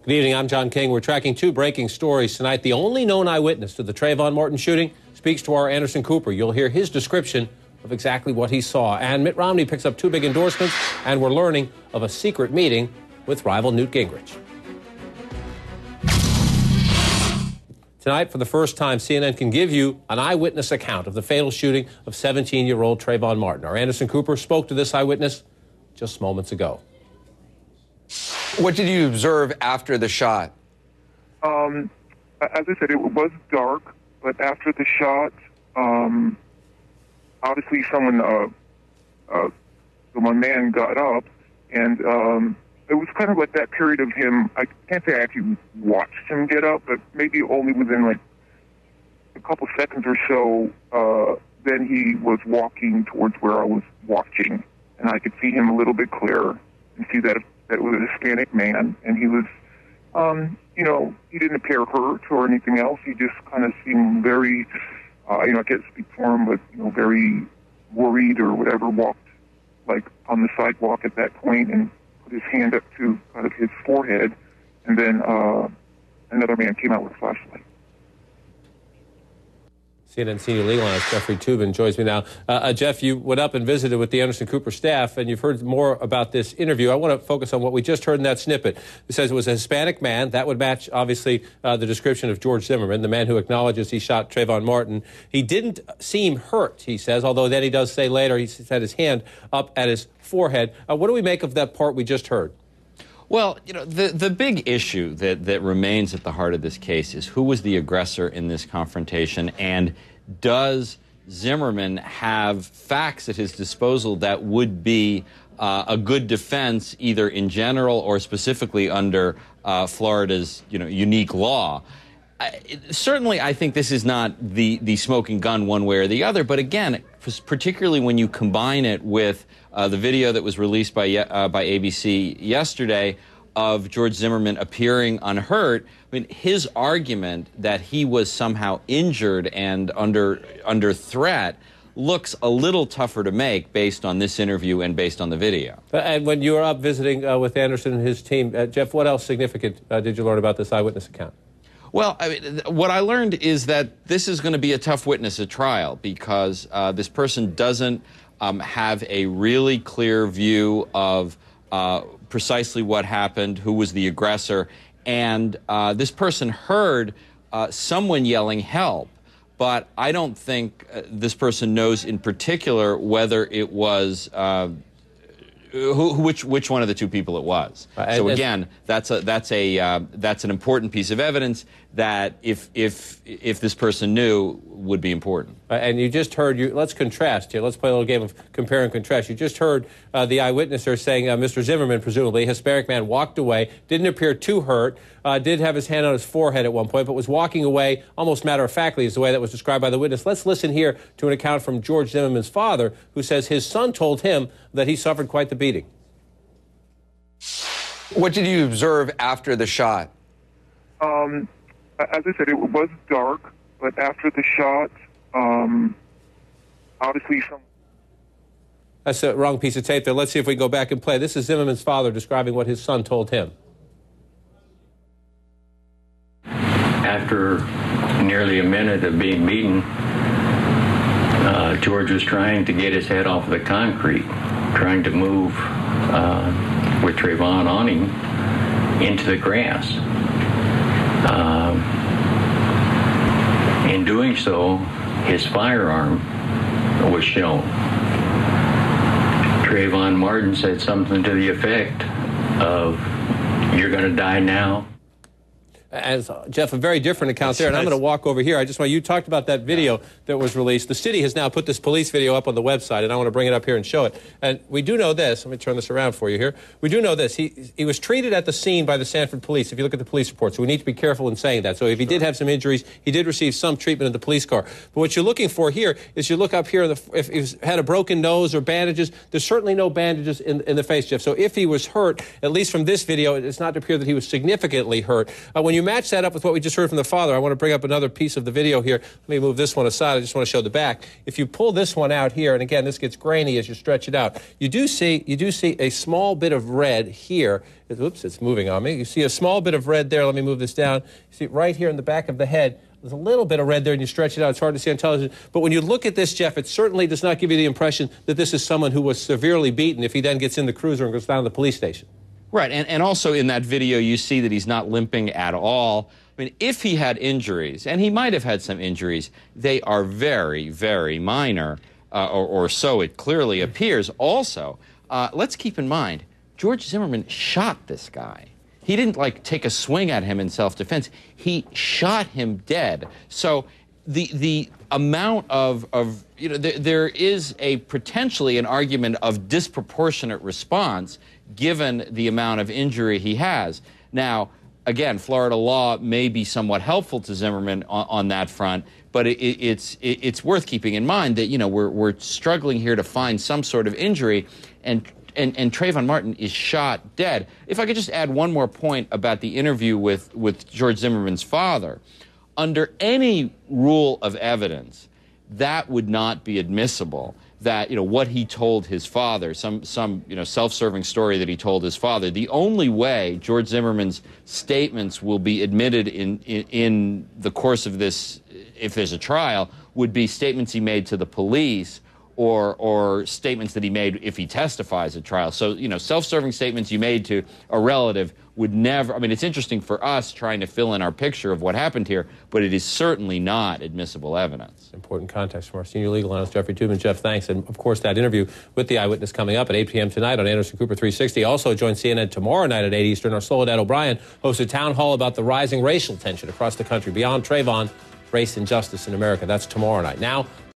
Good evening, I'm John King. We're tracking two breaking stories tonight. The only known eyewitness to the Trayvon Martin shooting speaks to our Anderson Cooper. You'll hear his description of exactly what he saw. And Mitt Romney picks up two big endorsements, and we're learning of a secret meeting with rival Newt Gingrich. Tonight, for the first time, CNN can give you an eyewitness account of the fatal shooting of 17-year-old Trayvon Martin. Our Anderson Cooper spoke to this eyewitness just moments ago. What did you observe after the shot? As I said, it was dark, but after the shot, obviously my man got up, and it was kind of like that period of him. I can't say I actually watched him get up, but maybe only within like a couple seconds or so, then he was walking towards where I was watching, and I could see him a little bit clearer and see that it was a Hispanic man, and he was, he didn't appear hurt or anything else. He just kind of seemed very, I can't speak for him, but, very worried or whatever, walked, like, on the sidewalk at that point and put his hand up to kind of his forehead, and then another man came out with a flashlight. CNN senior legal analyst Jeffrey Toobin joins me now. Jeff, you went up and visited with the Anderson Cooper staff, and you've heard more about this interview. I want to focus on what we just heard in that snippet. It says it was a Hispanic man. That would match, obviously, the description of George Zimmerman, the man who acknowledges he shot Trayvon Martin. He didn't seem hurt, he says, although then he does say later he had his hand up at his forehead. What do we make of that part we just heard? Well, the big issue that remains at the heart of this case is who was the aggressor in this confrontation, and does Zimmerman have facts at his disposal that would be a good defense, either in general or specifically under Florida's unique law. Certainly, I think this is not the smoking gun one way or the other, but again, particularly when you combine it with the video that was released by ABC yesterday of George Zimmerman appearing unhurt. I mean, his argument that he was somehow injured and under threat looks a little tougher to make based on this interview and based on the video. And when you were up visiting with Anderson and his team, Jeff, what else significant did you learn about this eyewitness account? Well, what I learned is that this is going to be a tough witness at trial because this person doesn't have a really clear view of precisely what happened, who was the aggressor, and this person heard someone yelling help, but I don't think this person knows in particular whether it was which one of the two people it was. So again, that's an important piece of evidence that if this person knew would be important. And you just heard, let's contrast here. Let's play a little game of compare and contrast. You just heard the eyewitness there saying Mr. Zimmerman, presumably, a Hispanic man, walked away, didn't appear too hurt, did have his hand on his forehead at one point, but was walking away almost matter-of-factly is the way that was described by the witness. Let's listen here to an account from George Zimmerman's father, who says his son told him that he suffered quite the beating. What did you observe after the shot? As I said, it was dark, but after the shot, obviously That's the wrong piece of tape there. Let's see if we go back and play. This is Zimmerman's father describing what his son told him. After nearly a minute of being beaten, George was trying to get his head off the concrete, trying to move with Trayvon on him into the grass. In doing so, his firearm was shown. Trayvon Martin said something to the effect of, "You're going to die now." As Jeff, a very different account there, and I'm going to walk over here. I just want you talked about that video that was released. The city has now put this police video up on the website, and I want to bring it up here and show it. And we do know this. Let me turn this around for you here. We do know this. He was treated at the scene by the Sanford police. If you look at the police report, so we need to be careful in saying that. So if he did have some injuries, he did receive some treatment in the police car. But what you're looking for here is you look up here. If he's had a broken nose or bandages, there's certainly no bandages in the face, Jeff. So if he was hurt, at least from this video, it's not to appear that he was significantly hurt. When you you match that up with what we just heard from the father, I want to bring up another piece of the video here. Let me move this one aside. I just want to show the back. If you pull this one out here, and again, this gets grainy as you stretch it out, you do see a small bit of red here. Oops, it's moving on me. You see a small bit of red there. Let me move this down. You see it right here in the back of the head. There's a little bit of red there, and you stretch it out. It's hard to see on television. But when you look at this, Jeff, it certainly does not give you the impression that this is someone who was severely beaten if he then gets in the cruiser and goes down to the police station. Right, and also in that video, you see that he's not limping at all. I mean, if he had injuries, and he might have had some injuries, they are very, very minor, or so it clearly appears. Also, let's keep in mind, George Zimmerman shot this guy. He didn't, like, take a swing at him in self-defense. He shot him dead. So the amount of you know, there is potentially an argument of disproportionate response given the amount of injury he has. Now, again, Florida law may be somewhat helpful to Zimmerman on that front, but it's worth keeping in mind that, you know, we're struggling here to find some sort of injury, and Trayvon Martin is shot dead. If I could just add one more point about the interview with George Zimmerman's father. Under any rule of evidence, that would not be admissible. That, you know, what he told his father, some you know, self-serving story that he told his father. The only way George Zimmerman's statements will be admitted in the course of this, if there's a trial, would be statements he made to the police, or statements that he made if he testifies at trial. So, you know, self-serving statements you made to a relative would never, I mean, it's interesting for us trying to fill in our picture of what happened here, but it is certainly not admissible evidence. Important context from our senior legal analyst, Jeffrey Toobin. Jeff, thanks. And, of course, that interview with the eyewitness coming up at 8 p.m. tonight on Anderson Cooper 360. Also join CNN tomorrow night at 8 Eastern. Our Soledad O'Brien hosts a town hall about the rising racial tension across the country. Beyond Trayvon, race and justice in America. That's tomorrow night. Now,